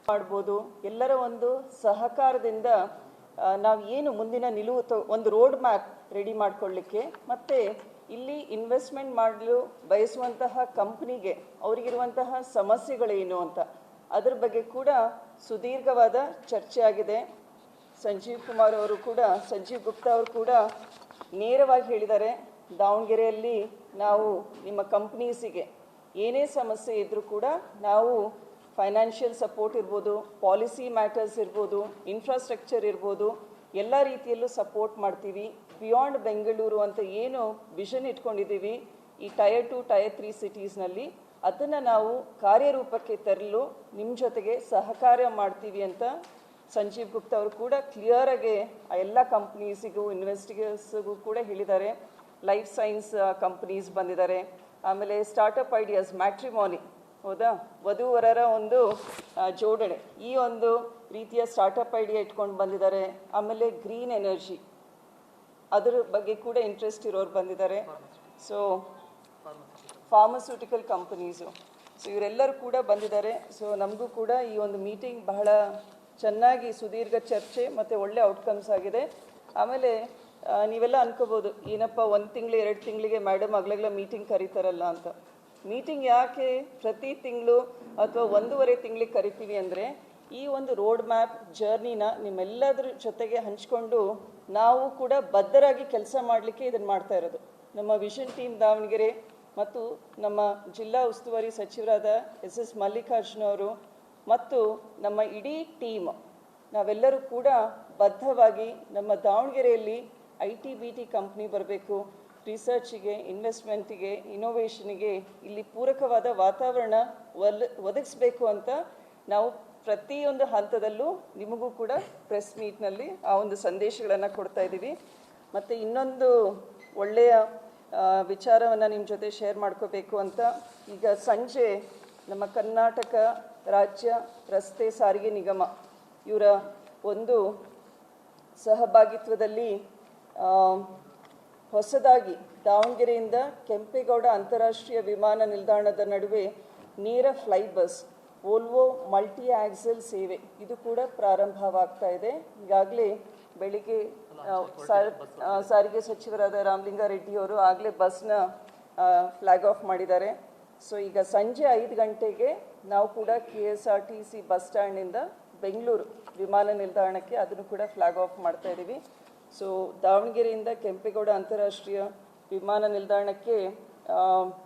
ಮಾಡ್ಬೋದು. ಎಲ್ಲರ ಒಂದು ಸಹಕಾರದಿಂದ ನಾವು ಏನು ಮುಂದಿನ ನಿಲುವು ಒಂದು ರೋಡ್ ಮ್ಯಾಪ್ ರೆಡಿ ಮಾಡ್ಕೊಳ್ಳಿಕ್ಕೆ, ಮತ್ತು ಇಲ್ಲಿ ಇನ್ವೆಸ್ಟ್ಮೆಂಟ್ ಮಾಡಲು ಬಯಸುವಂತಹ ಕಂಪ್ನಿಗೆ ಅವರಿಗಿರುವಂತಹ ಸಮಸ್ಯೆಗಳೇನು ಅಂತ ಅದರ ಬಗ್ಗೆ ಕೂಡ ಸುದೀರ್ಘವಾದ ಚರ್ಚೆ ಆಗಿದೆ. ಸಂಜೀವ್ ಗುಪ್ತಾ ಅವರು ಕೂಡ ನೇರವಾಗಿ ಹೇಳಿದ್ದಾರೆ, ದಾವಣಗೆರೆಯಲ್ಲಿ ನಾವು ನಿಮ್ಮ ಕಂಪ್ನೀಸಿಗೆ ಏನೇ ಸಮಸ್ಯೆ ಇದ್ದರೂ ಕೂಡ ನಾವು ಫೈನಾನ್ಷಿಯಲ್ ಸಪೋರ್ಟ್ ಇರ್ಬೋದು, ಪಾಲಿಸಿ ಮ್ಯಾಟರ್ಸ್ ಇರ್ಬೋದು, ಇನ್ಫ್ರಾಸ್ಟ್ರಕ್ಚರ್ ಇರ್ಬೋದು, ಎಲ್ಲ ರೀತಿಯಲ್ಲೂ ಸಪೋರ್ಟ್ ಮಾಡ್ತೀವಿ. ಬಿಯಾಂಡ್ ಬೆಂಗಳೂರು ಅಂತ ಏನು ವಿಷನ್ ಇಟ್ಕೊಂಡಿದ್ದೀವಿ ಈ ಟೈರ್ 2 ಟೈರ್ 3 ಸಿಟೀಸ್ನಲ್ಲಿ, ಅದನ್ನು ನಾವು ಕಾರ್ಯರೂಪಕ್ಕೆ ತರಲು ನಿಮ್ಮ ಜೊತೆಗೆ ಸಹಕಾರ ಮಾಡ್ತೀವಿ ಅಂತ ಸಂಜೀವ್ ಗುಪ್ತಾ ಅವರು ಕೂಡ ಕ್ಲಿಯರಾಗಿ ಆ ಎಲ್ಲ ಕಂಪ್ನೀಸಿಗೂ ಇನ್ವೆಸ್ಟಿಗರ್ಸ್ಗೂ ಕೂಡ ಹೇಳಿದ್ದಾರೆ. ಲೈಫ್ ಸೈನ್ಸ್ ಕಂಪ್ನೀಸ್ ಬಂದಿದ್ದಾರೆ, ಆಮೇಲೆ ಸ್ಟಾರ್ಟಪ್ ಐಡಿಯಾಸ್, ಮ್ಯಾಟ್ರಿಮಾನಿ, ಹೌದಾ, ವಧುವರರ ಒಂದು ಜೋಡಣೆ, ಈ ಒಂದು ರೀತಿಯ ಸ್ಟಾರ್ಟಪ್ ಐಡಿಯಾ ಇಟ್ಕೊಂಡು ಬಂದಿದ್ದಾರೆ. ಆಮೇಲೆ ಗ್ರೀನ್ ಎನರ್ಜಿ ಅದರ ಬಗ್ಗೆ ಕೂಡ ಇಂಟ್ರೆಸ್ಟ್ ಇರೋರು ಬಂದಿದ್ದಾರೆ. ಸೊ ಫಾರ್ಮಸ್ಯೂಟಿಕಲ್ ಕಂಪನೀಸು, ಸೊ ಇವರೆಲ್ಲರೂ ಕೂಡ ಬಂದಿದ್ದಾರೆ. ಸೊ ನಮಗೂ ಕೂಡ ಈ ಒಂದು ಮೀಟಿಂಗ್ ಬಹಳ ಚೆನ್ನಾಗಿ ಸುದೀರ್ಘ ಚರ್ಚೆ ಮತ್ತು ಒಳ್ಳೆ ಔಟ್ಕಮ್ಸ್ ಆಗಿದೆ. ಆಮೇಲೆ ನೀವೆಲ್ಲ ಅನ್ಕೋಬೋದು, ಏನಪ್ಪ 1 ತಿಂಗಳು 2 ತಿಂಗಳಿಗೆ ಮೇಡಮ್ ಆಗ್ಲಾಗ್ಲ ಮೀಟಿಂಗ್ ಕರೀತಾರಲ್ಲ ಅಂತ. ಮೀಟಿಂಗ್ ಯಾಕೆ ಪ್ರತಿ ತಿಂಗಳು ಅಥವಾ 1.5 ತಿಂಗಳಿಗೆ ಕರಿತೀವಿ ಅಂದರೆ, ಈ ಒಂದು ರೋಡ್ ಮ್ಯಾಪ್ ಜರ್ನಿನ ನಿಮ್ಮೆಲ್ಲದ್ರ ಜೊತೆಗೆ ಹಂಚ್ಕೊಂಡು ನಾವು ಕೂಡ ಬದ್ಧರಾಗಿ ಕೆಲಸ ಮಾಡಲಿಕ್ಕೆ ಇದನ್ನು ಮಾಡ್ತಾ ಇರೋದು. ನಮ್ಮ ವಿಷನ್ ಟೀಮ್ ದಾವಣಗೆರೆ ಮತ್ತು ನಮ್ಮ ಜಿಲ್ಲಾ ಉಸ್ತುವಾರಿ ಸಚಿವರಾದ SS ಮಲ್ಲಿಕಾರ್ಜುನ ಅವರು ಮತ್ತು ನಮ್ಮ ಇಡೀ ಟೀಮ್ ನಾವೆಲ್ಲರೂ ಕೂಡ ಬದ್ಧವಾಗಿ ನಮ್ಮ ದಾವಣಗೆರೆಯಲ್ಲಿ IT-BT ಕಂಪ್ನಿ ಬರಬೇಕು, ರಿಸರ್ಚಿಗೆ, ಇನ್ವೆಸ್ಟ್ಮೆಂಟಿಗೆ, ಇನೋವೇಷನ್ಗೆ ಇಲ್ಲಿ ಪೂರಕವಾದ ವಾತಾವರಣ ಒದಗಿಸ್ಬೇಕು ಅಂತ ನಾವು ಪ್ರತಿಯೊಂದು ಹಂತದಲ್ಲೂ ನಿಮಗೂ ಕೂಡ ಪ್ರೆಸ್ ಮೀಟ್ನಲ್ಲಿ ಆ ಒಂದು ಸಂದೇಶಗಳನ್ನು ಕೊಡ್ತಾ ಇದ್ದೀವಿ. ಮತ್ತು ಇನ್ನೊಂದು ಒಳ್ಳೆಯ ವಿಚಾರವನ್ನು ನಿಮ್ಮ ಜೊತೆ ಶೇರ್ ಮಾಡ್ಕೋಬೇಕು ಅಂತ, ಈಗ ಸಂಜೆ ನಮ್ಮ ಕರ್ನಾಟಕ ರಾಜ್ಯ ರಸ್ತೆ ಸಾರಿಗೆ ನಿಗಮ ಇವರ ಒಂದು ಸಹಭಾಗಿತ್ವದಲ್ಲಿ ಹೊಸದಾಗಿ ದಾವಣಗೆರೆಯಿಂದ ಕೆಂಪೇಗೌಡ ಅಂತಾರಾಷ್ಟ್ರೀಯ ವಿಮಾನ ನಿಲ್ದಾಣದ ನಡುವೆ ನೇರ fly bus Volvo multi axle ಸೇವೆ ಇದು ಕೂಡ ಪ್ರಾರಂಭವಾಗ್ತಾ ಇದೆ. ಈಗಾಗಲೇ ಬೆಳಿಗ್ಗೆ ಸಾರಿಗೆ ಸಚಿವರಾದ ರಾಮಲಿಂಗಾರೆಡ್ಡಿ ಅವರು ಆಗಲೇ ಬಸ್ನ ಫ್ಲಾಗ್ ಆಫ್ ಮಾಡಿದ್ದಾರೆ. ಸೊ ಈಗ ಸಂಜೆ 5 ಗಂಟೆಗೆ ನಾವು ಕೂಡ KSRTC ಬಸ್ ಸ್ಟ್ಯಾಂಡಿಂದ ಬೆಂಗಳೂರು ವಿಮಾನ ನಿಲ್ದಾಣಕ್ಕೆ ಅದನ್ನು ಕೂಡ ಫ್ಲಾಗ್ ಆಫ್ ಮಾಡ್ತಾ ಇದ್ದೀವಿ. ಸೊ ದಾವಣಗೆರೆಯಿಂದ ಕೆಂಪೇಗೌಡ ಅಂತಾರಾಷ್ಟ್ರೀಯ ವಿಮಾನ ನಿಲ್ದಾಣಕ್ಕೆ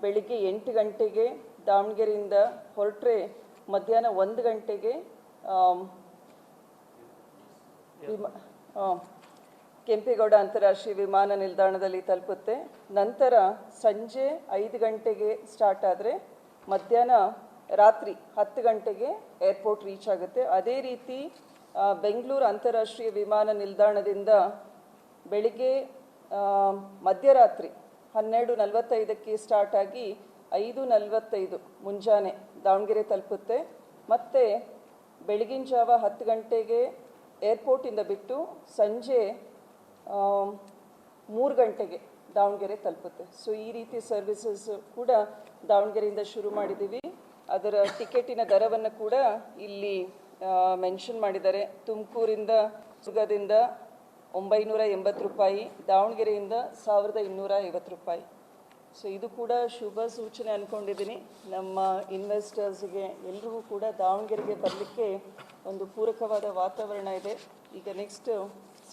ಬೆಳಿಗ್ಗೆ 8 ಗಂಟೆಗೆ ದಾವಣಗೆರೆಯಿಂದ ಹೊರಟ್ರೆ ಮಧ್ಯಾಹ್ನ 1 ಗಂಟೆಗೆ ಕೆಂಪೇಗೌಡ ಅಂತಾರಾಷ್ಟ್ರೀಯ ವಿಮಾನ ನಿಲ್ದಾಣದಲ್ಲಿ ತಲುಪುತ್ತೆ. ನಂತರ ಸಂಜೆ 5 ಗಂಟೆಗೆ ಸ್ಟಾರ್ಟ್ ಆದರೆ ಮಧ್ಯಾಹ್ನ ರಾತ್ರಿ 10 ಗಂಟೆಗೆ ಏರ್ಪೋರ್ಟ್ ರೀಚ್ ಆಗುತ್ತೆ. ಅದೇ ರೀತಿ ಬೆಂಗಳೂರು ಅಂತಾರಾಷ್ಟ್ರೀಯ ವಿಮಾನ ನಿಲ್ದಾಣದಿಂದ ಬೆಳಿಗ್ಗೆ ಮಧ್ಯರಾತ್ರಿ 12:45ಕ್ಕೆ ಸ್ಟಾರ್ಟ್ ಆಗಿ 5:45 ಮುಂಜಾನೆ ದಾವಣಗೆರೆ ತಲುಪುತ್ತೆ. ಮತ್ತು ಬೆಳಗಿನ ಜಾವ 10 ಗಂಟೆಗೆ ಏರ್ಪೋರ್ಟಿಂದ ಬಿಟ್ಟು ಸಂಜೆ 3 ಗಂಟೆಗೆ ದಾವಣಗೆರೆ ತಲುಪುತ್ತೆ. ಸೊ ಈ ರೀತಿ ಸರ್ವಿಸಸ್ ಕೂಡ ದಾವಣಗೆರೆಯಿಂದ ಶುರು ಮಾಡಿದ್ದೀವಿ. ಅದರ ಟಿಕೆಟಿನ ದರವನ್ನು ಕೂಡ ಇಲ್ಲಿ ಮೆನ್ಷನ್ ಮಾಡಿದ್ದಾರೆ. ತುಮಕೂರಿಂದ ಸುಗದಿಂದ 980 ರೂಪಾಯಿ, ದಾವಣಗೆರೆಯಿಂದ 1250 ರೂಪಾಯಿ. ಸೊ ಇದು ಕೂಡ ಶುಭ ಸೂಚನೆ ಅಂದ್ಕೊಂಡಿದ್ದೀನಿ. ನಮ್ಮ ಇನ್ವೆಸ್ಟರ್ಸ್ಗೆ ಎಲ್ರಿಗೂ ಕೂಡ ದಾವಣಗೆರೆಗೆ ಬರಲಿಕ್ಕೆ ಒಂದು ಪೂರಕವಾದ ವಾತಾವರಣ ಇದೆ. ಈಗ ನೆಕ್ಸ್ಟ್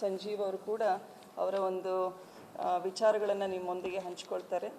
ಸಂಜೀವ್ ಅವರು ಕೂಡ ಅವರ ಒಂದು ವಿಚಾರಗಳನ್ನು ನಿಮ್ಮೊಂದಿಗೆ ಹಂಚ್ಕೊಳ್ತಾರೆ.